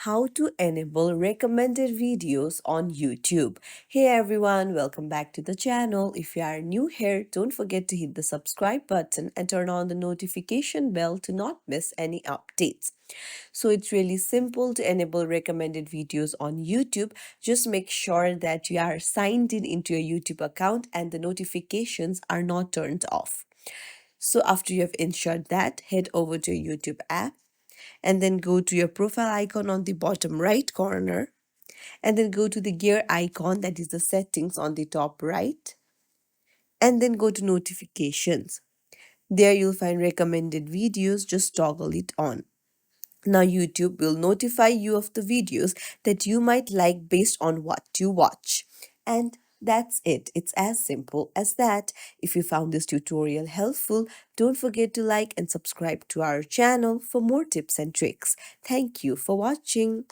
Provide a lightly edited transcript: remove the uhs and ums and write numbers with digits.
how to enable recommended videos on YouTube. Hey everyone, welcome back to the channel. If you are new here, don't forget to hit the subscribe button and turn on the notification bell to not miss any updates. So it's really simple to enable recommended videos on YouTube. Just make sure that you are signed in into your YouTube account and the notifications are not turned off. So after you have ensured that, head over to your YouTube app and then go to your profile icon on the bottom right corner and then go to the gear icon, that is the settings on the top right, and then go to notifications. There you'll find recommended videos, just toggle it on. Now YouTube will notify you of the videos that you might like based on what you watch. And that's it. It's as simple as that. If you found this tutorial helpful, don't forget to like and subscribe to our channel for more tips and tricks. Thank you for watching.